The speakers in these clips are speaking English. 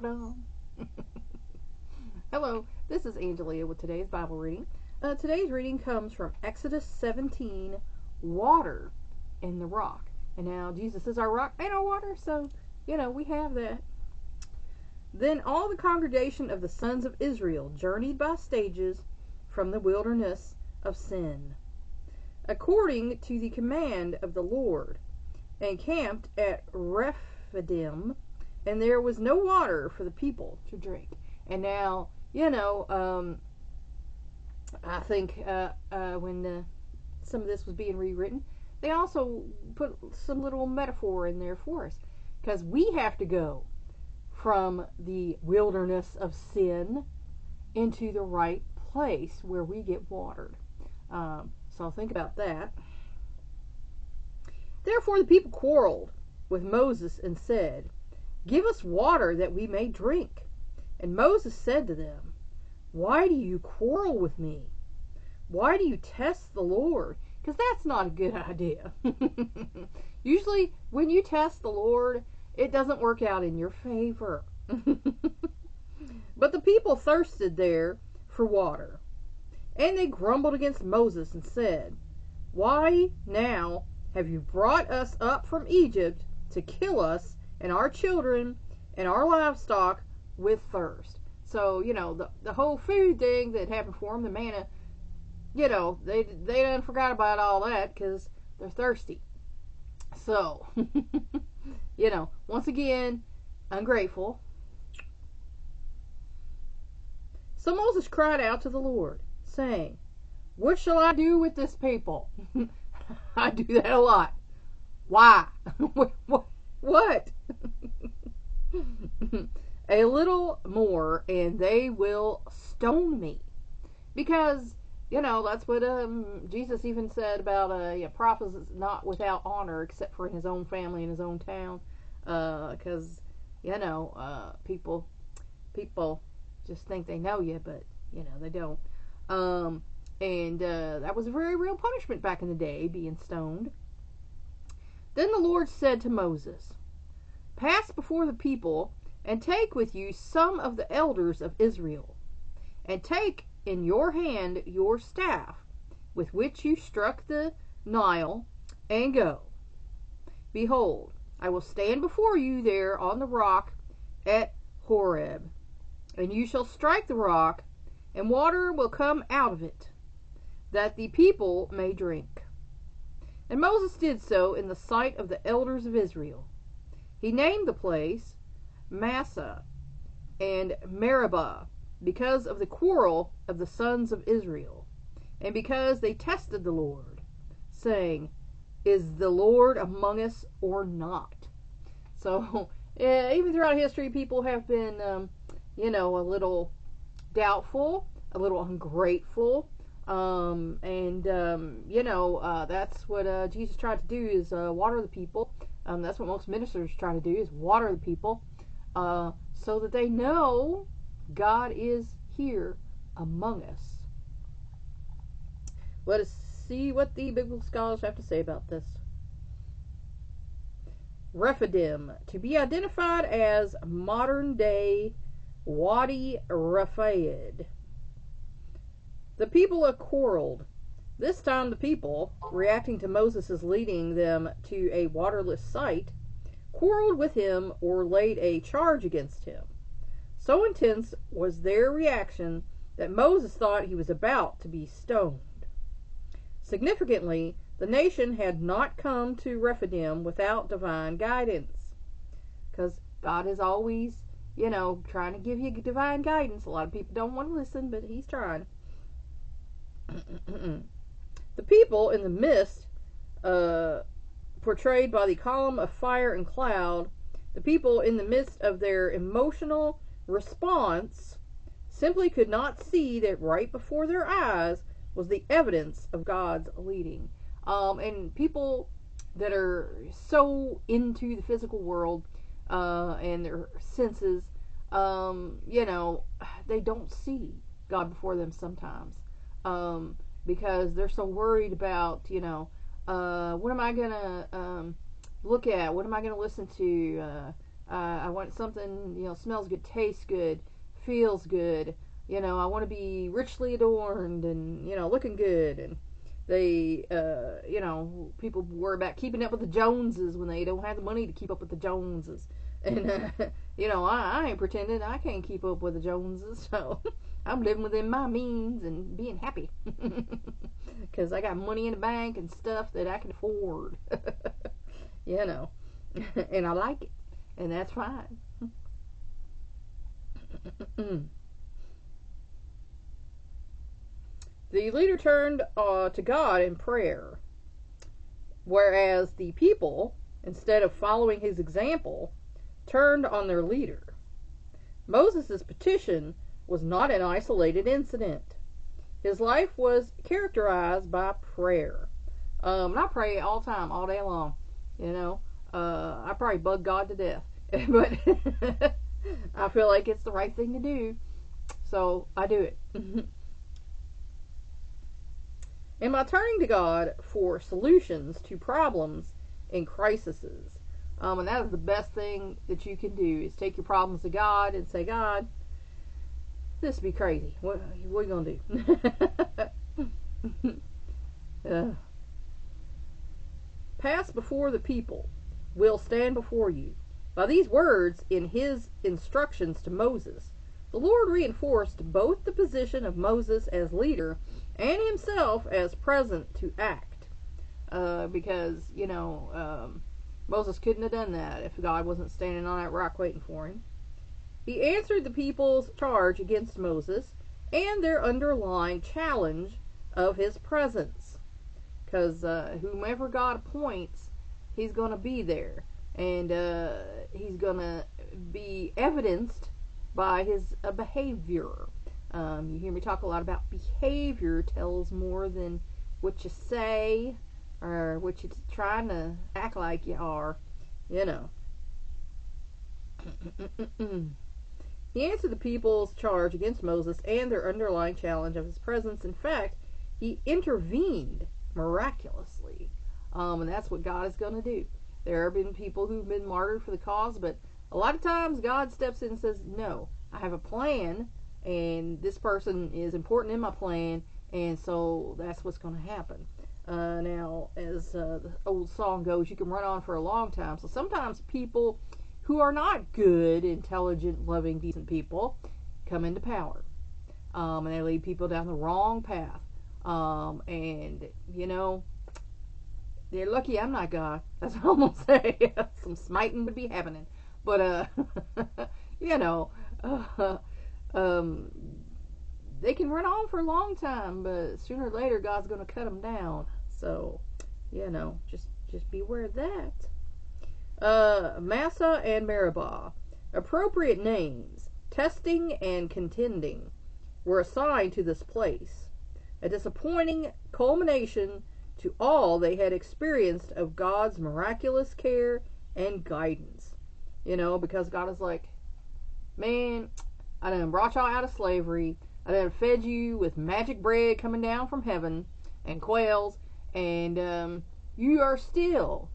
Hello, this is Angelia with today's Bible reading. Today's reading comes from Exodus 17, water in the rock. And now Jesus is our rock and our water, so, we have that. Then all the congregation of the sons of Israel journeyed by stages from the wilderness of Sin, according to the command of the Lord, and camped at Rephidim, and there was no water for the people to drink. And now, I think when some of this was being rewritten, they also put some little metaphor in there for us, because we have to go from the wilderness of sin into the right place where we get watered. So think about that. Therefore the people quarreled with Moses and said, "Give us water that we may drink." And Moses said to them, "Why do you quarrel with me? Why do you test the Lord?" Because that's not a good idea. Usually when you test the Lord, it doesn't work out in your favor. But the people thirsted there for water, and they grumbled against Moses and said, "Why now have you brought us up from Egypt to kill us and our children and our livestock with thirst?" So, the whole food thing that happened for them, the manna, they done forgot about all that because they're thirsty. So, once again, ungrateful. So Moses cried out to the Lord, saying, "What shall I do with this people?" I do that a lot. Why? What? A little more and they will stone me. Because, that's what Jesus even said about a prophet is not without honor except for in his own family and his own town. Because, people just think they know you, but, they don't. And that was a very real punishment back in the day, being stoned. Then the Lord said to Moses, "Pass before the people, and take with you some of the elders of Israel, and take in your hand your staff, with which you struck the Nile, and go. Behold, I will stand before you there on the rock at Horeb, and you shall strike the rock, and water will come out of it, that the people may drink." And Moses did so in the sight of the elders of Israel. He named the place Massah and Meribah, because of the quarrel of the sons of Israel, and because they tested the Lord, saying, "Is the Lord among us or not?" So, even throughout history, people have been, a little doubtful, a little ungrateful, that's what Jesus tried to do, is water the people. That's what most ministers try to do, is water the people, so that they know God is here among us. Let us see what the biblical scholars have to say about this. Rephidim, to be identified as modern-day Wadi Rephaid. The people have quarreled. This time the people, reacting to Moses' leading them to a waterless site, quarreled with him or laid a charge against him. So intense was their reaction that Moses thought he was about to be stoned. Significantly, the nation had not come to Rephidim without divine guidance. Because God is always, trying to give you divine guidance. A lot of people don't want to listen, but he's trying. The people in the mist, portrayed by the column of fire and cloud, the people in the midst of their emotional response simply could not see that right before their eyes was the evidence of God's leading. And people that are so into the physical world and their senses, they don't see God before them sometimes, because they're so worried about, what am I going to look at? What am I going to listen to? I want something, smells good, tastes good, feels good. I want to be richly adorned and, looking good. And they, people worry about keeping up with the Joneses when they don't have the money to keep up with the Joneses. And, I ain't pretending I can't keep up with the Joneses. So I'm living within my means and being happy. Because I got money in the bank and stuff that I can afford. And I like it. And that's fine. The leader turned to God in prayer, whereas the people, instead of following his example, turned on their leader. Moses' petition was not an isolated incident. His life was characterized by prayer. And I pray all the time, all day long. I probably bug God to death. But I feel like it's the right thing to do. So I do it. And by turning to God for solutions to problems and crises. And that is the best thing that you can do, is take your problems to God and say, God, this be crazy. What are you going to do? Pass before the people, will stand before you. By these words in his instructions to Moses, the Lord reinforced both the position of Moses as leader and himself as present to act. Because, Moses couldn't have done that if God wasn't standing on that rock waiting for him. He answered the people's charge against Moses and their underlying challenge of his presence. Because whomever God appoints, he's going to be there. And he's going to be evidenced by his behavior. You hear me talk a lot about behavior tells more than what you say or what you're trying to act like you are. He answered the people's charge against Moses and their underlying challenge of his presence. In fact, he intervened miraculously. And that's what God is going to do. There have been people who've been martyred for the cause, but a lot of times God steps in and says, no, I have a plan, and this person is important in my plan, and so that's what's going to happen. Now, as the old song goes, you can run on for a long time. So sometimes people who are not good, intelligent, loving, decent people come into power. And they lead people down the wrong path. And, they're lucky I'm not God. That's what I'm going to say. Some smiting would be happening. But, they can run on for a long time, but sooner or later God's going to cut them down. So, just beware of that. Massa and Meribah, appropriate names, testing and contending, were assigned to this place. A disappointing culmination to all they had experienced of God's miraculous care and guidance. Because God is like, man, I done brought y'all out of slavery. I done fed you with magic bread coming down from heaven and quails, and you are still,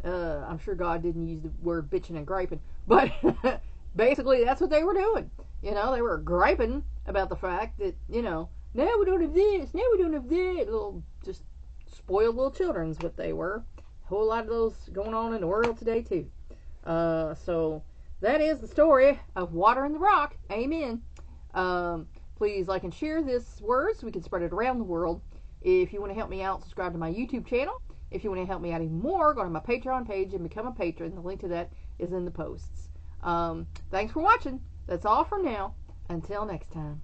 I'm sure God didn't use the word bitching and griping, but basically that's what they were doing. They were griping about the fact that, now we don't have this, now we don't have that. Little, just spoiled little children is what they were. A whole lot of those going on in the world today too. So that is the story of Water in the Rock. Amen. Please like and share this word so we can spread it around the world. If you want to help me out, subscribe to my YouTube channel. If you want to help me out even more, go to my Patreon page and become a patron. The link to that is in the posts. Thanks for watching. That's all for now. Until next time.